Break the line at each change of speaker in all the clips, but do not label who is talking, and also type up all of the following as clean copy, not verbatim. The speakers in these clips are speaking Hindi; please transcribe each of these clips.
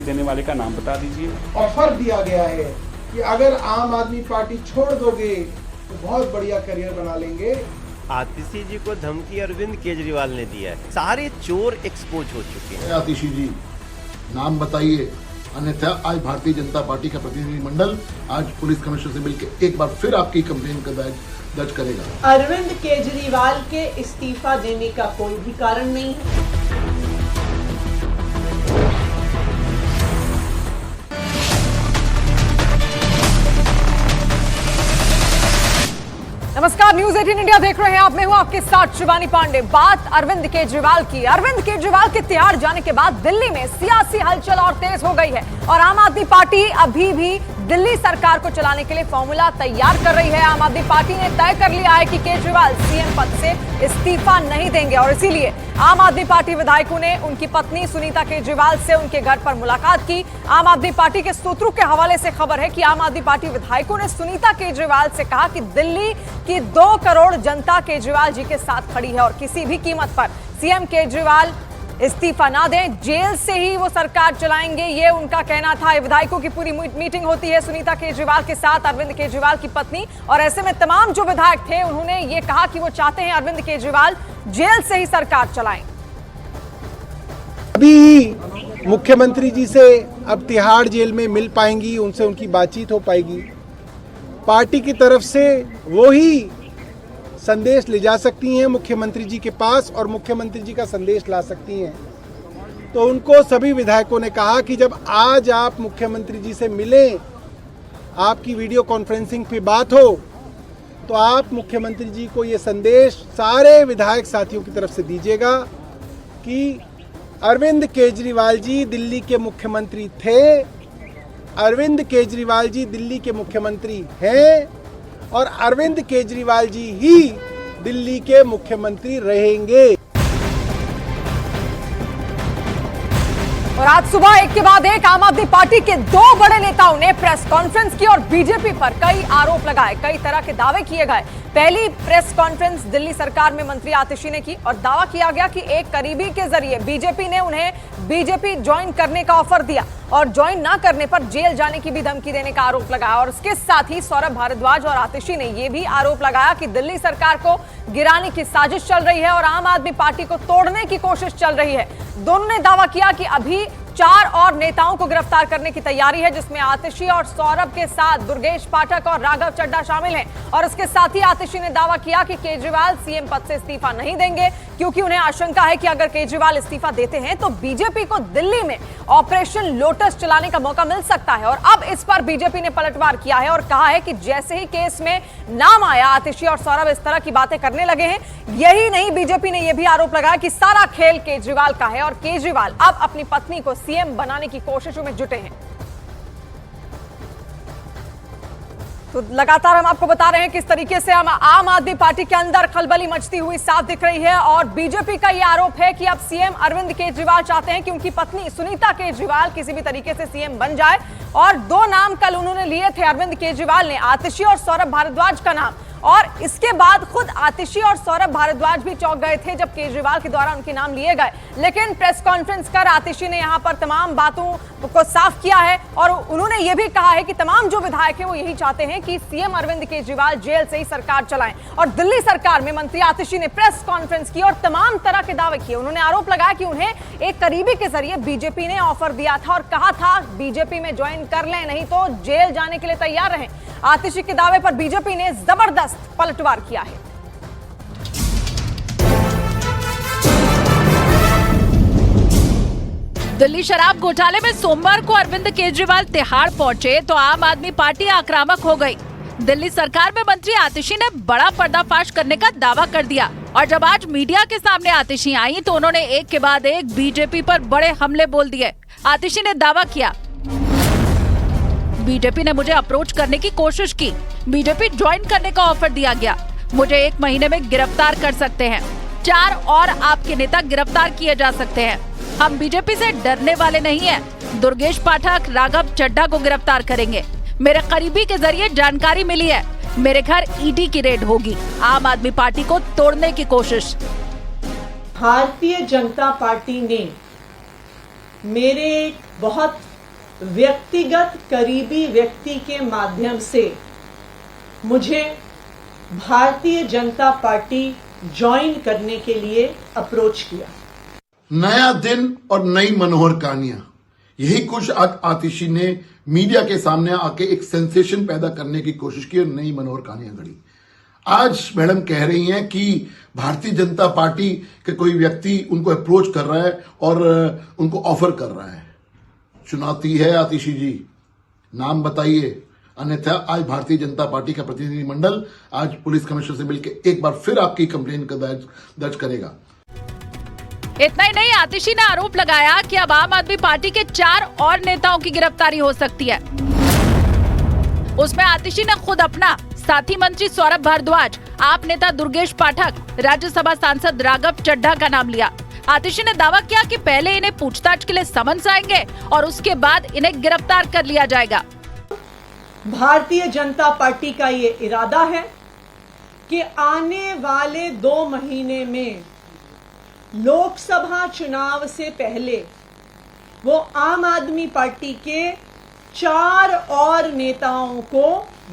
देने वाले का नाम बता दीजिए।
ऑफर दिया गया है कि अगर आम आदमी पार्टी छोड़ दोगे तो बहुत बढ़िया करियर बना लेंगे।
आतिशी जी को धमकी अरविंद केजरीवाल ने दिया है। सारे चोर एक्सपोज हो चुके हैं।
आतिशी जी नाम बताइए, अन्यथा आज भारतीय जनता पार्टी का प्रतिनिधिमंडल आज पुलिस कमिश्नर से मिलकर एक बार फिर आपकी कंप्लेन का दर्ज करेगा।
अरविंद केजरीवाल के इस्तीफा देने का कोई भी कारण नहीं है।
नमस्कार, न्यूज 18 इंडिया देख रहे हैं आप। मैं हूं आपके साथ शिवानी पांडे। बात अरविंद केजरीवाल की। अरविंद केजरीवाल के तिहाड़ जाने के बाद दिल्ली में सियासी हलचल और तेज हो गई है और आम आदमी पार्टी अभी भी दिल्ली सरकार को चलाने के लिए फॉर्मूला तैयार कर रही है। आम आदमी पार्टी ने तय कर लिया है कि केजरीवाल सीएम पद से इस्तीफा नहीं देंगे और इसीलिए आम आदमी पार्टी विधायकों ने उनकी पत्नी सुनीता केजरीवाल से उनके घर पर मुलाकात की। आम आदमी पार्टी के सूत्रों के हवाले से खबर है कि आम आदमी पार्टी विधायकों ने सुनीता केजरीवाल से कहा कि दिल्ली की 2 करोड़ जनता केजरीवाल जी के साथ खड़ी है और किसी भी कीमत पर सीएम केजरीवाल इस्तीफा ना दें, जेल से ही वो सरकार चलाएंगे, ये उनका कहना था। विधायकों की पूरी मीटिंग होती है सुनीता केजरीवाल के साथ, अरविंद केजरीवाल की पत्नी, और ऐसे में तमाम जो विधायक थे उन्होंने ये कहा कि वो चाहते हैं अरविंद केजरीवाल जेल से ही सरकार चलाएं।
अभी मुख्यमंत्री जी से अब तिहाड़ जेल में मिल पाएंगी, उनसे उनकी बातचीत हो पाएगी। पार्टी की तरफ से वो ही संदेश ले जा सकती हैं मुख्यमंत्री जी के पास और मुख्यमंत्री जी का संदेश ला सकती हैं। तो उनको सभी विधायकों ने कहा कि जब आज आप मुख्यमंत्री जी से मिलें, आपकी वीडियो कॉन्फ्रेंसिंग पे बात हो, तो आप मुख्यमंत्री जी को ये संदेश सारे विधायक साथियों की तरफ से दीजिएगा कि अरविंद केजरीवाल जी दिल्ली के मुख्यमंत्री थे, अरविंद केजरीवाल जी दिल्ली के मुख्यमंत्री हैं और अरविंद केजरीवाल जी ही दिल्ली के मुख्यमंत्री रहेंगे।
और आज सुबह एक के बाद एक आम आदमी पार्टी के 2 बड़े नेताओं ने प्रेस कॉन्फ्रेंस की और बीजेपी पर कई आरोप लगाए, कई तरह के दावे किए गए। पहली प्रेस कॉन्फ्रेंस दिल्ली सरकार में मंत्री आतिशी ने की और दावा किया गया कि एक करीबी के जरिए बीजेपी ने उन्हें बीजेपी ज्वाइन करने का ऑफर दिया और ज्वाइन ना करने पर जेल जाने की भी धमकी देने का आरोप लगाया। और इसके साथ ही सौरभ भारद्वाज और आतिशी ने यह भी आरोप लगाया कि दिल्ली सरकार को गिराने की साजिश चल रही है और आम आदमी पार्टी को तोड़ने की कोशिश चल रही है। दोनों ने दावा किया कि अभी 4 और नेताओं को गिरफ्तार करने की तैयारी है, जिसमें आतिशी और सौरभ के साथ दुर्गेश पाठक और राघव चड्ढा शामिल हैं। और इसके साथ ही आतिशी ने दावा किया कि केजरीवाल सीएम पद से इस्तीफा नहीं देंगे क्योंकि उन्हें आशंका है कि अगर केजरीवाल इस्तीफा देते हैं तो बीजेपी को दिल्ली में ऑपरेशन लोटस चलाने का मौका मिल सकता है। और अब इस पर बीजेपी ने पलटवार किया है और कहा है कि जैसे ही केस में नाम आया, आतिशी और सौरभ इस तरह की बातें करने लगे हैं। यही नहीं, बीजेपी ने यह भी आरोप लगाया कि सारा खेल केजरीवाल का है और केजरीवाल अब अपनी पत्नी को सीएम बनाने की कोशिशों में जुटे हैं। तो लगातार हम आपको बता रहे हैं किस तरीके से आम आदमी पार्टी के अंदर खलबली मचती हुई साफ दिख रही है और बीजेपी का यह आरोप है कि अब सीएम अरविंद केजरीवाल चाहते हैं कि उनकी पत्नी सुनीता केजरीवाल किसी भी तरीके से सीएम बन जाए। और 2 नाम कल उन्होंने लिए थे अरविंद केजरीवाल ने, आतिशी और सौरभ भारद्वाज का नाम। और इसके बाद खुद आतिशी और सौरभ भारद्वाज भी चौंक गए थे जब केजरीवाल के द्वारा उनके नाम लिए गए। लेकिन प्रेस कॉन्फ्रेंस कर आतिशी ने यहां पर तमाम बातों को साफ किया है और उन्होंने यह भी कहा है कि तमाम जो विधायक हैं वो यही चाहते हैं कि सीएम अरविंद केजरीवाल जेल से ही सरकार चलाएं। और दिल्ली सरकार में मंत्री आतिशी ने प्रेस कॉन्फ्रेंस की और तमाम तरह के दावे किए। उन्होंने आरोप लगाया कि उन्हें एक करीबी के जरिए बीजेपी ने ऑफर दिया था और कहा था बीजेपी में ज्वाइन कर लें, नहीं तो जेल जाने के लिए तैयार रहें। आतिशी के दावे पर बीजेपी ने जबरदस्त पलटवार किया है।
दिल्ली शराब घोटाले में सोमवार को अरविंद केजरीवाल तिहाड़ पहुंचे तो आम आदमी पार्टी आक्रामक हो गई। दिल्ली सरकार में मंत्री आतिशी ने बड़ा पर्दाफाश करने का दावा कर दिया और जब आज मीडिया के सामने आतिशी आई तो उन्होंने एक के बाद एक बीजेपी पर बड़े हमले बोल दिए। आतिशी ने दावा किया, बीजेपी ने मुझे अप्रोच करने की कोशिश की, बीजेपी ज्वाइन करने का ऑफर दिया गया, मुझे 1 महीने में गिरफ्तार कर सकते हैं, 4 और आपके नेता गिरफ्तार किए जा सकते हैं। हम बीजेपी से डरने वाले नहीं हैं। दुर्गेश पाठक, राघव चड्ढा को गिरफ्तार करेंगे। मेरे करीबी के जरिए जानकारी मिली है, मेरे घर ईडी की रेड होगी। आम आदमी पार्टी को तोड़ने की कोशिश।
भारतीय जनता पार्टी ने मेरे बहुत व्यक्तिगत करीबी व्यक्ति के माध्यम से मुझे भारतीय जनता पार्टी ज्वाइन करने के लिए अप्रोच किया।
नया दिन और नई मनोहर कहानियां, यही कुछ आज आतिशी ने मीडिया के सामने आके एक सेंसेशन पैदा करने की कोशिश की और नई मनोहर कहानियां गढ़ी। आज मैडम कह रही हैं कि भारतीय जनता पार्टी के कोई व्यक्ति उनको अप्रोच कर रहा है और उनको ऑफर कर रहा है। चुनौती है आतिशी जी, नाम बताइए, अन्यथा आज भारतीय जनता पार्टी का प्रतिनिधिमंडल आज पुलिस कमिश्नर से मिलकर एक बार फिर आपकी कंप्लेन दर्ज करेगा।
इतना ही नहीं, आतिशी ने आरोप लगाया कि अब आम आदमी पार्टी के 4 और नेताओं की गिरफ्तारी हो सकती है। उसमें आतिशी ने खुद अपना, साथी मंत्री सौरभ भारद्वाज, आप नेता दुर्गेश पाठक, राज्यसभा सांसद राघव चड्ढा का नाम लिया। आतिशी ने दावा किया कि पहले इन्हें पूछताछ के लिए समन्स आएंगे और उसके बाद इन्हें गिरफ्तार कर लिया जाएगा।
भारतीय जनता पार्टी का ये इरादा है कि आने वाले 2 महीने में लोकसभा चुनाव से पहले वो आम आदमी पार्टी के 4 और नेताओं को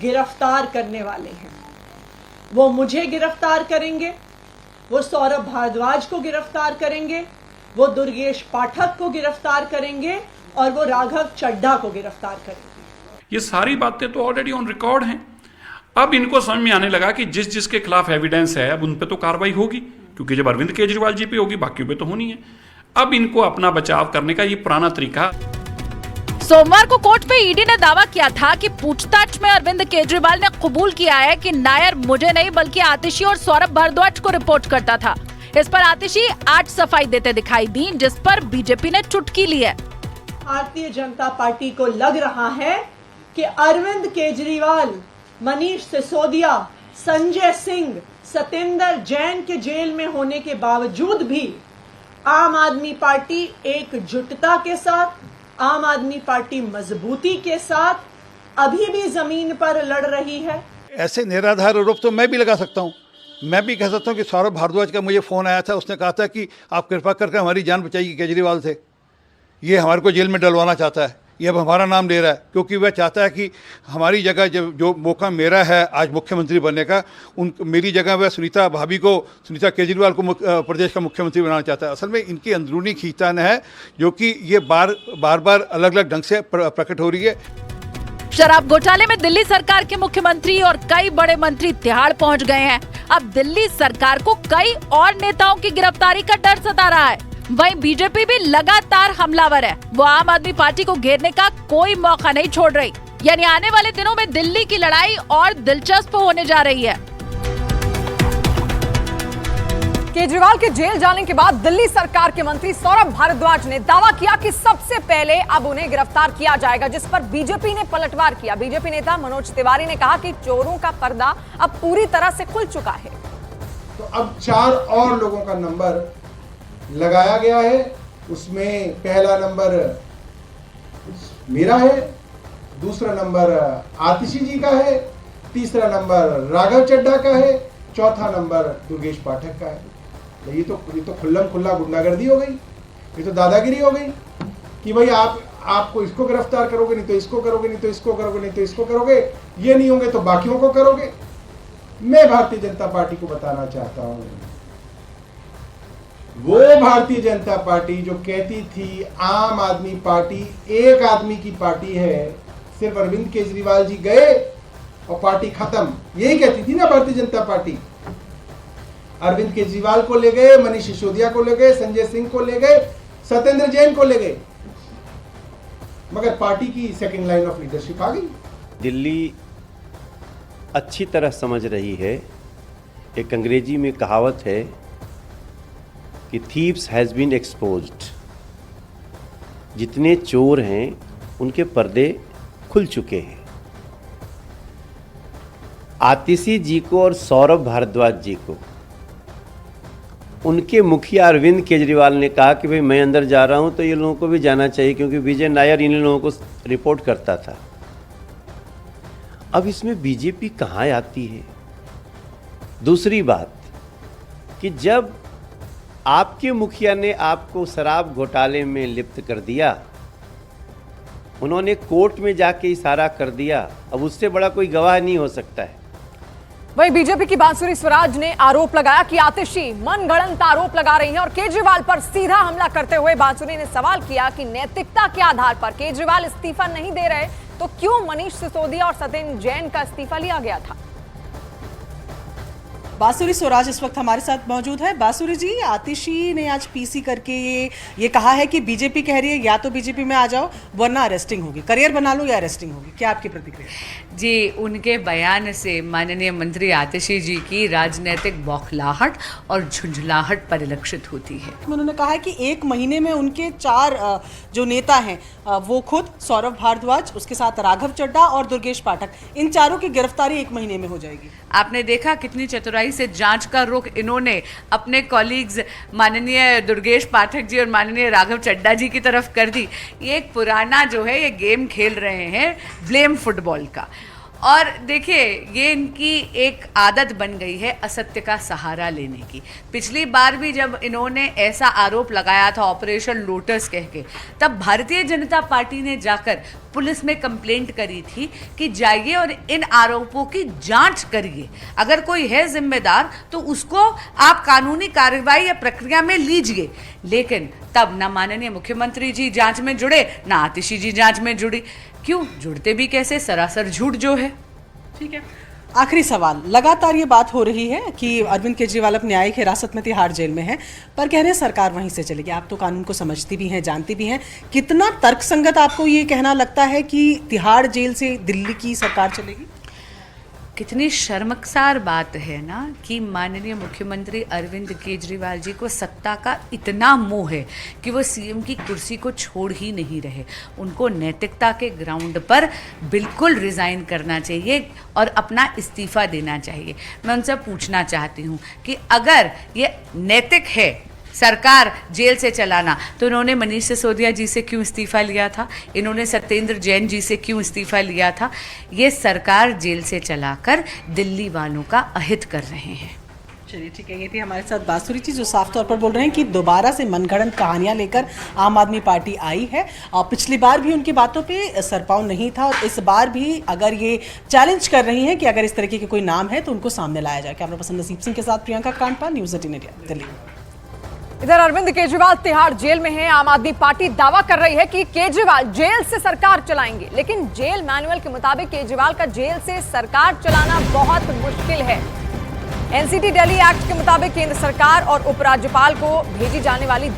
गिरफ्तार करने वाले हैं। वो मुझे गिरफ्तार करेंगे, वो सौरभ भारद्वाज को गिरफ्तार करेंगे, वो दुर्गेश पाठक को गिरफ्तार करेंगे और वो राघव चड्ढा को गिरफ्तार करेंगे।
ये सारी बातें तो ऑलरेडी ऑन रिकॉर्ड हैं। अब इनको समझ में आने लगा कि जिसके खिलाफ एविडेंस है अब उन पे तो कार्रवाई होगी, क्योंकि जब अरविंद केजरीवाल जी पे होगी बाकियों पे तो होनी है। अब इनको अपना बचाव करने का ये पुराना तरीका।
सोमवार को कोर्ट में ईडी ने दावा किया था कि पूछताछ में अरविंद केजरीवाल ने कबूल किया है कि नायर मुझे नहीं बल्कि आतिशी और सौरभ भारद्वाज को रिपोर्ट करता था। इस पर आतिशी आज सफाई देते दिखाई दी, जिस पर बीजेपी ने चुटकी ली है।
भारतीय जनता पार्टी को लग रहा है कि अरविंद केजरीवाल, मनीष सिसोदिया, संजय सिंह, सत्येंद्र जैन के जेल में होने के बावजूद भी आम आदमी पार्टी एकजुटता के साथ, आम आदमी पार्टी मजबूती के साथ अभी भी जमीन पर लड़ रही है।
ऐसे निराधार आरोप तो मैं भी लगा सकता हूं। मैं भी कह सकता हूं कि सौरभ भारद्वाज का मुझे फ़ोन आया था, उसने कहा था कि आप कृपा करके हमारी जान बचाइए केजरीवाल से, ये हमारे को जेल में डलवाना चाहता है, ये अब हमारा नाम ले रहा है, क्योंकि वह चाहता है कि हमारी जगह जो मौका मेरा है आज मुख्यमंत्री बनने का, मेरी जगह वह सुनीता केजरीवाल को प्रदेश का मुख्यमंत्री बनाना चाहता है। असल में इनकी अंदरूनी खींचतान है जो कि ये बार बार अलग अलग ढंग से प्रकट हो रही है।
शराब घोटाले में दिल्ली सरकार के मुख्यमंत्री और कई बड़े मंत्री तिहाड़ पहुंच गए हैं। अब दिल्ली सरकार को कई और नेताओं की गिरफ्तारी का डर सता रहा है। वहीं बीजेपी भी लगातार हमलावर है। वो आम आदमी पार्टी को घेरने का कोई मौका नहीं छोड़ रही। यानी आने वाले दिनों में दिल्ली की लड़ाई और दिलचस्प होने जा रही है।
केजरीवाल के जेल जाने के बाद दिल्ली सरकार के मंत्री सौरभ भारद्वाज ने दावा किया कि सबसे पहले अब उन्हें गिरफ्तार किया जाएगा, जिस पर बीजेपी ने पलटवार किया। बीजेपी नेता मनोज तिवारी ने कहा कि चोरों का पर्दा अब पूरी तरह से खुल चुका है।
तो अब 4 और लोगों का नंबर लगाया गया है। उसमें पहला नंबर मेरा है, दूसरा नंबर आतिशी जी का है, तीसरा नंबर राघव चड्ढा का है, चौथा नंबर दुर्गेश पाठक का है। ये तो खुल्लम खुल्ला गुंडागर्दी हो गई, ये तो दादागिरी हो गई कि भाई आपको इसको गिरफ्तार करोगे, नहीं तो इसको करोगे, नहीं तो इसको करोगे, नहीं तो इसको करोगे, ये नहीं होंगे तो बाकियों को करोगे। मैं भारतीय जनता पार्टी को बताना चाहता हूं, वो भारतीय जनता पार्टी जो कहती थी आम आदमी पार्टी एक आदमी की पार्टी है, सिर्फ अरविंद केजरीवाल जी गए और पार्टी खत्म, यही कहती थी ना भारतीय जनता पार्टी। अरविंद केजरीवाल को ले गए, मनीष सिसोदिया को ले गए, संजय सिंह को ले गए, सत्येंद्र जैन को ले गए, मगर पार्टी की सेकंड लाइन ऑफ लीडरशिप आ गई।
दिल्ली अच्छी तरह समझ रही है। एक अंग्रेजी में कहावत है कि थीव्स हैज बीन एक्सपोज्ड। जितने चोर हैं उनके पर्दे खुल चुके हैं। आतिशी जी को और सौरभ भारद्वाज जी को उनके मुखिया अरविंद केजरीवाल ने कहा कि भाई मैं अंदर जा रहा हूं तो ये लोगों को भी जाना चाहिए, क्योंकि विजय नायर इन लोगों को रिपोर्ट करता था। अब इसमें बीजेपी कहाँ आती है? दूसरी बात कि जब आपके मुखिया ने आपको शराब घोटाले में लिप्त कर दिया उन्होंने कोर्ट में जाके इशारा कर दिया, अब उससे बड़ा कोई गवाह नहीं हो सकता है।
वहीं बीजेपी की बांसुरी स्वराज ने आरोप लगाया कि आतिशी मनगढ़ंत आरोप लगा रही हैं और केजरीवाल पर सीधा हमला करते हुए बांसुरी ने सवाल किया कि नैतिकता के आधार पर केजरीवाल इस्तीफा नहीं दे रहे तो क्यों मनीष सिसोदिया और सत्येंद्र जैन का इस्तीफा लिया गया था।
बांसुरी स्वराज इस वक्त हमारे साथ मौजूद है। बांसुरी जी, आतिशी ने आज पीसी करके ये कहा है कि बीजेपी कह रही है या तो बीजेपी में आ जाओ वरना अरेस्टिंग होगी, करियर बना लो या अरेस्टिंग होगी। क्या आपकी प्रतिक्रिया?
जी, उनके बयान से माननीय मंत्री आतिशी जी की राजनीतिक बौखलाहट और झुंझलाहट परिलक्षित होती है।
उन्होंने कहा है कि 1 महीने में उनके 4 जो नेता हैं वो खुद सौरभ भारद्वाज, उसके साथ राघव चड्ढा और दुर्गेश पाठक, इन चारों की गिरफ्तारी 1 महीने में हो जाएगी।
आपने देखा कितनी चतुराई से जांच का रुख इन्होंने अपने कॉलीग्स माननीय दुर्गेश पाठक जी और माननीय राघव चड्ढा जी की तरफ कर दी। ये एक पुराना जो है ये गेम खेल रहे हैं ब्लेम फुटबॉल का। और देखिए, ये इनकी एक आदत बन गई है असत्य का सहारा लेने की। पिछली बार भी जब इन्होंने ऐसा आरोप लगाया था ऑपरेशन लोटस कह के, तब भारतीय जनता पार्टी ने जाकर पुलिस में कंप्लेंट करी थी कि जाइए और इन आरोपों की जांच करिए, अगर कोई है जिम्मेदार तो उसको आप कानूनी कार्रवाई या प्रक्रिया में लीजिए। लेकिन तब ना माननीय मुख्यमंत्री जी जांच में जुड़े, ना आतिशी जी जांच में जुड़ी। क्यों जुड़ते भी कैसे, सरासर झूठ जो है।
ठीक है, आखिरी सवाल, लगातार ये बात हो रही है कि अरविंद केजरीवाल अब न्यायिक हिरासत में तिहाड़ जेल में है, पर कह रहे हैं सरकार वहीं से चलेगी। आप तो कानून को समझती भी हैं, जानती भी हैं, कितना तर्कसंगत आपको ये कहना लगता है कि तिहाड़ जेल से दिल्ली की सरकार चलेगी?
कितनी शर्मसार बात है ना कि माननीय मुख्यमंत्री अरविंद केजरीवाल जी को सत्ता का इतना मोह है कि वो सीएम की कुर्सी को छोड़ ही नहीं रहे। उनको नैतिकता के ग्राउंड पर बिल्कुल रिज़ाइन करना चाहिए और अपना इस्तीफ़ा देना चाहिए। मैं उनसे पूछना चाहती हूँ कि अगर ये नैतिक है सरकार जेल से चलाना, तो इन्होंने मनीष सिसोदिया जी से क्यों इस्तीफा लिया था? इन्होंने सत्येंद्र जैन जी से क्यों इस्तीफा लिया था? ये सरकार जेल से चलाकर दिल्ली वालों का अहित कर रहे हैं।
चलिए ठीक है, ये थी हमारे साथ बांसुरी जी जो साफ तौर पर बोल रहे हैं कि दोबारा से मनगढ़ंत कहानियां लेकर आम आदमी पार्टी आई है। और पिछली बार भी उनकी बातों पे सरपाव नहीं था और इस बार भी अगर ये चैलेंज कर रही हैं कि अगर इस तरीके के कोई नाम है तो उनको सामने लाया जाए। कैमरा पर्सन नसीब सिंह के साथ प्रियंका कांडपाल, न्यूज़ 18 इंडिया, दिल्ली।
इधर अरविंद केजरीवाल तिहाड़ जेल में हैं। आम आदमी पार्टी दावा कर रही है कि केजरीवाल जेल से सरकार चलाएंगे, लेकिन जेल मैनुअल के मुताबिक केजरीवाल का जेल से सरकार चलाना बहुत मुश्किल है। एनसीटी दिल्ली एक्ट के मुताबिक केंद्र सरकार और उपराज्यपाल को भेजी जाने वाली